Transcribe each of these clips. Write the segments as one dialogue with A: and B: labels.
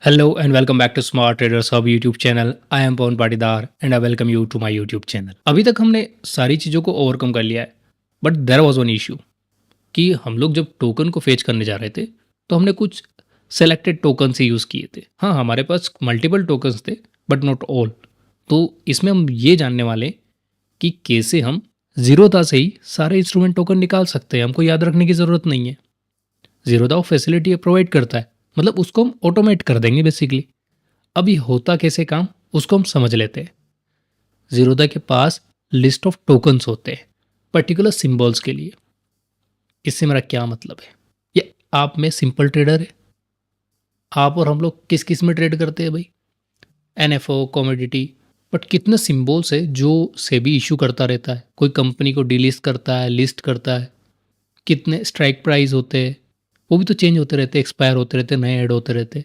A: Hello and welcome back to Smart Traders Hub YouTube channel. I am Pawan Patidar and I welcome you to my YouTube channel. अभी तक हमने सारी चीज़ों को overcome कर लिया है but there was one issue कि हम लोग जब टोकन को फेच करने जा रहे थे तो हमने कुछ सेलेक्टेड टोकन से यूज़ किए थे। हाँ, हमारे पास मल्टीपल टोकन्स थे बट नॉट ऑल। तो इसमें हम ये जानने वाले हैं कि कैसे हम ज़ीरोधा से ही सारे इंस्ट्रूमेंट टोकन निकाल सकते हैं। हमको याद रखने की ज़रूरत नहीं है। ज़ीरोधा वो फैसिलिटी प्रोवाइड करता है, मतलब उसको हम ऑटोमेट कर देंगे बेसिकली। अब ये होता कैसे काम उसको हम समझ लेते हैं। ज़ीरोधा के पास लिस्ट ऑफ टोकन्स होते हैं पर्टिकुलर सिंबल्स के लिए। इससे मेरा क्या मतलब है? ये आप में सिंपल ट्रेडर है। आप और हम लोग किस किस में ट्रेड करते हैं भाई? NFO, commodity. बट कितने सिंबल्स है जो सेबी इशू करता रहता है। कोई कंपनी को डीलिस्ट करता है, लिस्ट करता है। कितने स्ट्राइक प्राइस होते हैं, वो भी तो चेंज होते रहते, एक्सपायर होते रहते, नए ऐड होते रहते।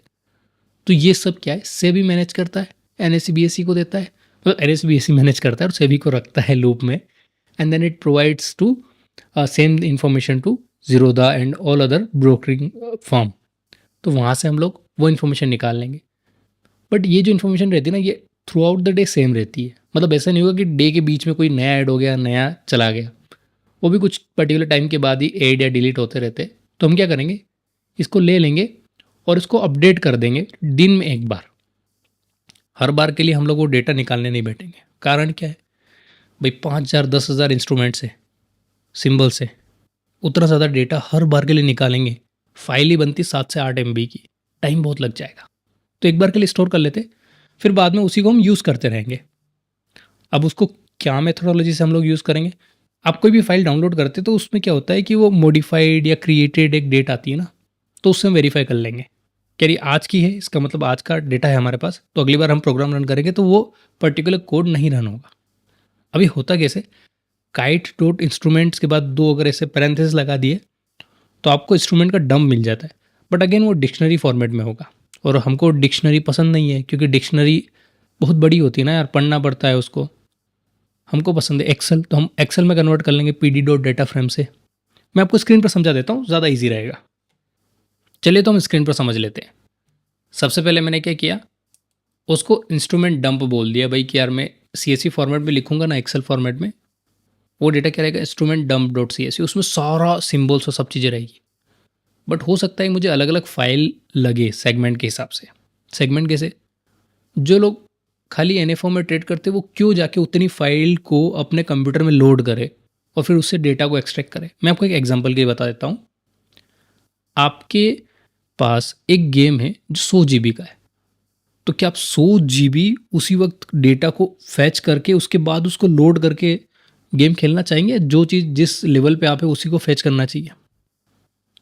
A: तो ये सब क्या है, सेबी मैनेज करता है, एनएससी बीएससी को देता है। मतलब एनएससी बीएससी मैनेज करता है और सेबी को रखता है लूप में, and then it provides to same information to Zerodha and all other brokering firm. तो वहाँ से हम लोग वो इन्फॉर्मेशन निकाल लेंगे। बट ये जो इन्फॉर्मेशन रहती है ना, ये through out the day same रहती है। मतलब ऐसा नहीं होगा कि डे के बीच में कोई नया ऐड हो गया, नया चला गया। वो भी कुछ पर्टिकुलर टाइम के बाद ही ऐड या डिलीट होते रहते। तो हम क्या करेंगे, इसको ले लेंगे और इसको अपडेट कर देंगे दिन में एक बार। हर बार के लिए हम लोग वो डेटा निकालने नहीं बैठेंगे। कारण क्या है भाई, 5,000 10,000 इंस्ट्रूमेंट्स है, सिंबल से, उतना ज़्यादा डेटा हर बार के लिए निकालेंगे। फाइल ही बनती 7 से 8 MB की, टाइम बहुत लग जाएगा। तो एक बार के लिए स्टोर कर लेते, फिर बाद में उसी को हम यूज़ करते रहेंगे। अब उसको क्या मेथोडोलॉजी से हम लोग यूज़ करेंगे? आप कोई भी फाइल डाउनलोड करते तो उसमें क्या होता है कि वो मॉडिफाइड या क्रिएटेड एक डेट आती है ना, तो उससे हम वेरीफाई कर लेंगे कि ये आज की है, इसका मतलब आज का डेटा है हमारे पास। तो अगली बार हम प्रोग्राम रन करेंगे तो वो पर्टिकुलर कोड नहीं रन होगा। अभी होता कैसे, काइट डॉट इंस्ट्रूमेंट्स के बाद दो अगर ऐसे पैरेंथेसिस लगा दिए तो आपको इंस्ट्रूमेंट का डंप मिल जाता है। बट अगेन वो डिक्शनरी फॉर्मेट में होगा और हमको डिक्शनरी पसंद नहीं है, क्योंकि डिक्शनरी बहुत बड़ी होती है ना यार, पढ़ना पड़ता है उसको। हमको पसंद है एक्सेल, तो हम एक्सेल में कन्वर्ट कर लेंगे P D dot data frame से। मैं आपको स्क्रीन पर समझा देता हूँ, ज़्यादा ईजी रहेगा। चलिए तो हम स्क्रीन पर समझ लेते हैं। सबसे पहले मैंने क्या किया, उसको इंस्ट्रूमेंट डंप बोल दिया भाई कि यार मैं CSV फॉर्मेट में लिखूंगा ना, एक्सेल फॉर्मेट में, वो डेटा क्या रहेगा, इंस्ट्रूमेंट डंप डॉट CSV। उसमें सारा सिम्बल्स और सब चीज़ें रहेगी। बट हो सकता है मुझे अलग अलग फाइल लगे सेगमेंट के हिसाब से। सेगमेंट कैसे, जो लोग खाली NFO में ट्रेड करते वो क्यों जाके उतनी फाइल को अपने कंप्यूटर में लोड करे और फिर उससे डेटा को एक्सट्रैक्ट करे। मैं आपको एक एग्जांपल के लिए बता देता हूँ। आपके पास एक गेम है जो 100 GB का है, तो क्या आप 100 GB उसी वक्त डेटा को फैच करके उसके बाद उसको लोड करके गेम खेलना चाहेंगे? जो चीज़ जिस लेवल पे आप है उसी को फैच करना चाहिए,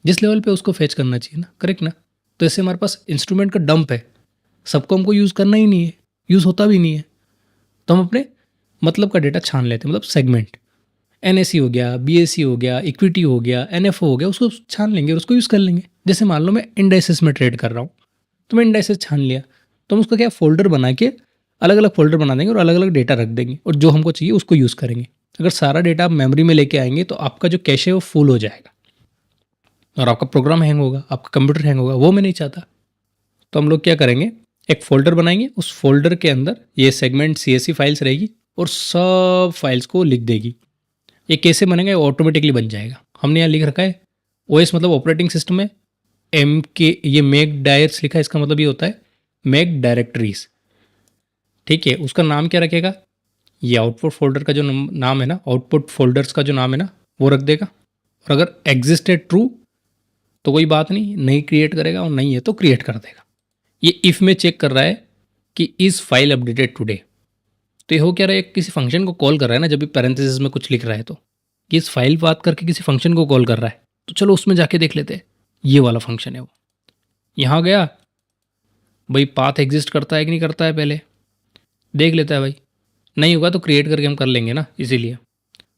A: जिस लेवल पे उसको फैच करना चाहिए ना, करेक्ट ना। तो ऐसे हमारे पास इंस्ट्रूमेंट का डंप है, सबको हमको यूज़ करना ही नहीं है, यूज़ होता भी नहीं है। तो हम अपने मतलब का डेटा छान लेते हैं, मतलब सेगमेंट, NSE हो गया, BSE हो गया, इक्विटी हो गया, NFO हो गया, उसको छान लेंगे और उसको यूज़ कर लेंगे। जैसे मान लो मैं इंडाइसेस में ट्रेड कर रहा हूँ, तो मैं इंडाइसेस छान लिया, तो हम उसका क्या फोल्डर बना के अलग अलग फोल्डर बना देंगे और अलग अलग डेटा रख देंगे और जो हमको चाहिए उसको यूज़ करेंगे। अगर सारा डेटा आप मेमोरी में लेके आएंगे तो आपका जो कैश है वो फुल हो जाएगा और आपका प्रोग्राम हैंग होगा, आपका कंप्यूटर हैंग होगा। वो मैं नहीं चाहता। तो हम लोग क्या करेंगे, एक फोल्डर बनाएंगे, उस फोल्डर के अंदर ये सेगमेंट CSV फाइल्स रहेगी और सब फाइल्स को लिख देगी। ये कैसे बनेगा, ऑटोमेटिकली बन जाएगा। हमने यहाँ लिख रखा है OS मतलब ऑपरेटिंग सिस्टम है, MK ये मेक डायर्स लिखा है, इसका मतलब ये होता है मेक डायरेक्टरीज। ठीक है, उसका नाम क्या रखेगा, ये आउटपुट फोल्डर का जो नाम है ना, आउटपुट फोल्डर्स का जो नाम है ना, वो रख देगा। और अगर एग्जिस्ट है ट्रू तो कोई बात नहीं, नहीं क्रिएट करेगा, और नहीं है तो क्रिएट कर देगा। ये इफ़ में चेक कर रहा है कि इस फाइल अपडेटेड टुडे। तो ये हो क्या रहा है, किसी फंक्शन को कॉल कर रहा है ना, जब भी पैरेंथेसिस में कुछ लिख रहा है तो कि इस फाइल बात करके किसी फंक्शन को कॉल कर रहा है। तो चलो उसमें जाके देख लेते हैं, ये वाला फंक्शन है वो। यहाँ गया भाई, पाथ एग्जिस्ट करता है कि नहीं करता है, पहले देख लेता है भाई। नहीं होगा तो क्रिएट करके हम कर लेंगे ना, इसीलिए।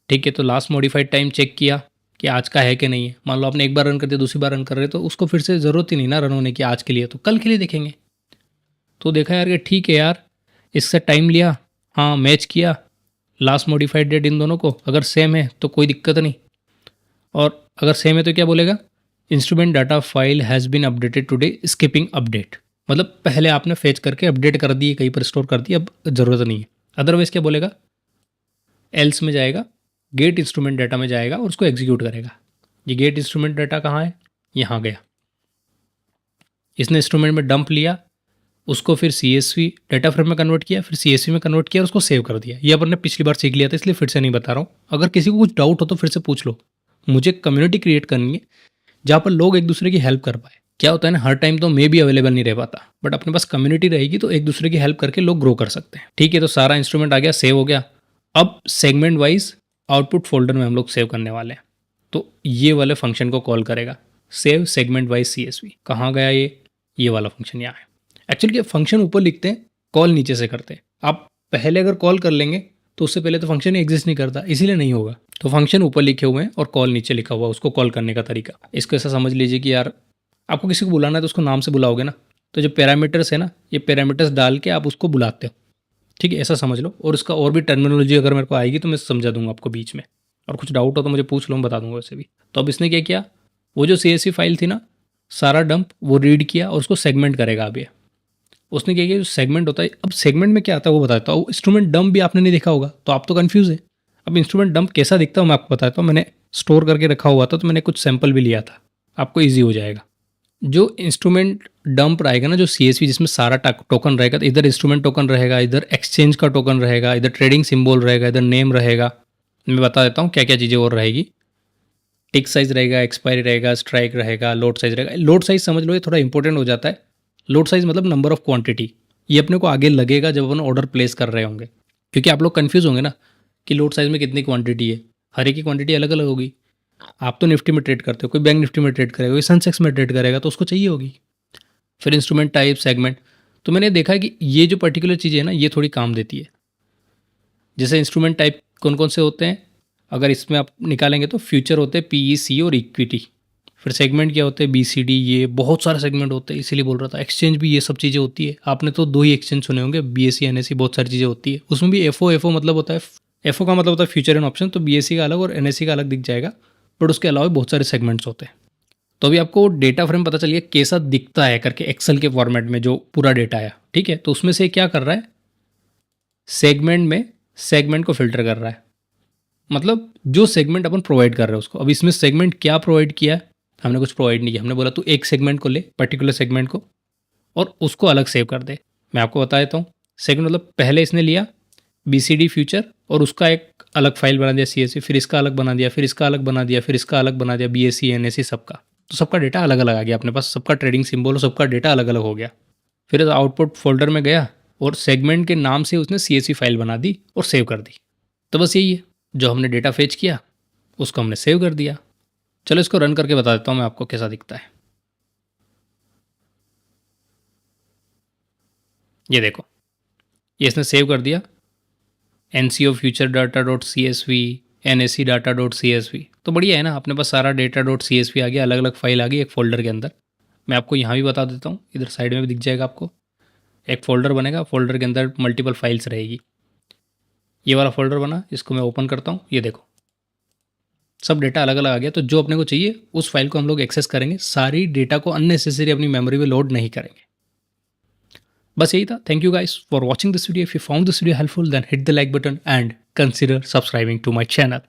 A: ठीक है, तो लास्ट मॉडिफाइड टाइम चेक किया कि आज का है कि नहीं है। मान लो आपने एक बार रन कर दिया, दूसरी बार रन कर रहे तो उसको फिर से ज़रूरत ही नहीं ना रन होने की आज के लिए, तो कल के लिए देखेंगे। तो देखा यार कि ठीक है यार, इससे टाइम लिया, हाँ मैच किया लास्ट मॉडिफाइड डेट इन दोनों को, अगर सेम है तो कोई दिक्कत नहीं, और अगर सेम है तो क्या बोलेगा, instrument data file has been updated today skipping update. मतलब पहले आपने फेच करके अपडेट कर दिए, कहीं पर स्टोर कर दिए, अब ज़रूरत नहीं है। अदरवाइज़ क्या बोलेगा, एल्स में जाएगा, गेट इंस्ट्रूमेंट डाटा में जाएगा और उसको एग्जीक्यूट करेगा। ये गेट इंस्ट्रूमेंट डाटा कहाँ है, यहाँ गया, इसने इंस्ट्रूमेंट में डंप लिया, उसको फिर CSV डाटा फ्रेम में कन्वर्ट किया, फिर CSV में कन्वर्ट किया और उसको सेव कर दिया। ये अपन ने पिछली बार सीख लिया था, इसलिए फिर से नहीं बता रहा हूँ। अगर किसी को कुछ डाउट हो तो फिर से पूछ लो। मुझे कम्युनिटी क्रिएट करनी है जहाँ पर लोग एक दूसरे की हेल्प कर पाए। क्या होता है ना, हर टाइम तो मैं भी अवेलेबल नहीं रह पाता, बट अपने पास कम्युनिटी रहेगी तो एक दूसरे की हेल्प करके लोग ग्रो कर सकते हैं। ठीक है, तो सारा इंस्ट्रूमेंट आ गया, सेव हो गया। अब सेगमेंट वाइज आउटपुट फोल्डर में हम लोग सेव करने वाले हैं, तो ये वाले फंक्शन को कॉल करेगा, सेव सेगमेंट वाइज CSV। कहाँ गया ये वाला फंक्शन यहाँ है। एक्चुअली क्या, फंक्शन ऊपर लिखते हैं, कॉल नीचे से करते हैं। आप पहले अगर कॉल कर लेंगे तो उससे पहले तो फंक्शन एग्जिस्ट नहीं करता, इसीलिए नहीं होगा। तो फंक्शन ऊपर लिखे हुए हैं और कॉल नीचे लिखा हुआ है, उसको कॉल करने का तरीका। इसको ऐसा समझ लीजिए कि यार आपको किसी को बुलाना है तो उसको नाम से बुलाओगे ना, तो जो पैरामीटर्स है ना, ये पैरामीटर्स डाल के आप उसको बुलाते हो। ठीक है, ऐसा समझ लो। और उसका और भी टर्मिनोलॉजी अगर मेरे को आएगी तो मैं समझा दूंगा आपको बीच में, और कुछ डाउट हो तो मुझे पूछ लो, मैं बता दूंगा वैसे भी। तो अब इसने क्या किया, वो जो CSV फाइल थी ना, सारा डंप वो रीड किया और उसको सेगमेंट करेगा। अब ये उसने क्या किया, जो सेगमेंट होता है, अब सेगमेंट में क्या आता है वो बताता हूँ। इंस्ट्रूमेंट डंप भी आपने नहीं देखा होगा तो आप तो कंफ्यूज है। अब इंस्ट्रूमेंट डंप कैसा दिखता है मैं आपको बताता हूँ। मैंने स्टोर करके रखा हुआ था तो मैंने कुछ सैंपल भी लिया था, आपको ईजी हो जाएगा। जो इंस्ट्रूमेंट डंप रहेगा ना, जो CSV जिसमें सारा टोकन रहेगा, तो इधर इंस्ट्रूमेंट टोकन रहेगा, इधर एक्सचेंज का टोकन रहेगा, इधर ट्रेडिंग सिंबल रहेगा, इधर नेम रहेगा। मैं बता देता हूँ क्या क्या चीज़ें और रहेगी। टिक साइज रहेगा, एक्सपायरी रहेगा, स्ट्राइक रहेगा, लोड साइज रहेगा। लोड साइज समझ लो, ये थोड़ा इंपॉर्टेंट हो जाता है। लोड साइज मतलब नंबर ऑफ क्वांटिटी। ये अपने को आगे लगेगा जब अपन ऑर्डर प्लेस कर रहे होंगे, क्योंकि आप लोग कंफ्यूज होंगे ना कि लोड साइज में कितनी क्वांटिटी है। हर एक की क्वांटिटी अलग अलग होगी। आप तो निफ्टी में ट्रेड करते हो, कोई बैंक निफ्टी में ट्रेड करेगा, कोई सेंसेक्स में ट्रेड करेगा, तो उसको चाहिए होगी। फिर इंस्ट्रूमेंट टाइप, सेगमेंट। तो मैंने देखा है कि ये जो पर्टिकुलर चीज़ है ना, ये थोड़ी काम देती है। जैसे इंस्ट्रूमेंट टाइप कौन कौन से होते हैं, अगर इसमें आप निकालेंगे तो फ्यूचर होते हैं, PEC और इक्विटी। फिर सेगमेंट क्या होते हैं, BCD, ये बहुत सारे सेगमेंट होते हैं, इसीलिए बोल रहा था। एक्सचेंज भी ये सब चीज़ें होती है। आपने तो 2 ही एक्सचेंज सुने होंगे, BSE NSE, बहुत सारी चीज़ें होती है। उसमें भी FO मतलब होता है, FO का मतलब होता है फ्यूचर एंड ऑप्शन, तो BSE का अलग और NSE का अलग दिख जाएगा, बट उसके अलावा बहुत सारे सेगमेंट्स होते हैं। तो अभी आपको डेटा फ्रेम पता चल गया कैसा दिखता है करके, एक्सेल के फॉर्मेट में जो पूरा डेटा आया। ठीक है, तो उसमें से क्या कर रहा है, सेगमेंट में सेगमेंट को फिल्टर कर रहा है, मतलब जो सेगमेंट अपन प्रोवाइड कर रहे हैं उसको। अब इसमें सेगमेंट क्या प्रोवाइड किया है, हमने कुछ प्रोवाइड नहीं किया। हमने बोला तू एक सेगमेंट को ले, पर्टिकुलर सेगमेंट को, और उसको अलग सेव कर दे। मैं आपको बता देता हूँ। सेगमेंट मतलब पहले इसने लिया BCD फ्यूचर और उसका एक अलग फाइल बना दिया CSV, फिर इसका अलग बना दिया, फिर इसका अलग बना दिया, फिर इसका अलग बना दिया, BSE NSE सबका। तो सबका डेटा अलग अलग आ गया अपने पास, सबका ट्रेडिंग सिंबल और सबका डेटा अलग अलग हो गया। फिर आउटपुट फोल्डर में गया और सेगमेंट के नाम से उसने CSV फाइल बना दी और सेव कर दी। तो बस यही है, जो हमने डेटा फेच किया उसको हमने सेव कर दिया। चलो इसको रन करके बता देता हूँ मैं आपको कैसा दिखता है। ये देखो, ये इसने सेव कर दिया, NCO future data dot CSV, NSE data dot CSV। तो बढ़िया है ना, अपने पास सारा डेटा डॉट CSV आ गया, अलग अलग फाइल आ गई एक फोल्डर के अंदर। मैं आपको यहाँ भी बता देता हूँ, इधर साइड में भी दिख जाएगा आपको। एक फोल्डर बनेगा, फोल्डर के अंदर मल्टीपल फाइल्स रहेगी। ये वाला फोल्डर बना, इसको मैं ओपन करता हूँ। ये देखो, सब डेटा अलग अलग आ गया। तो जो अपने को चाहिए उस फाइल को हम लोग एक्सेस करेंगे, सारी डेटा को अननेसेसरी अपनी मेमोरी में लोड नहीं करेंगे। बस यही था। Thank you guys for watching this video. If you found this video helpful then hit the like button and consider subscribing to my channel.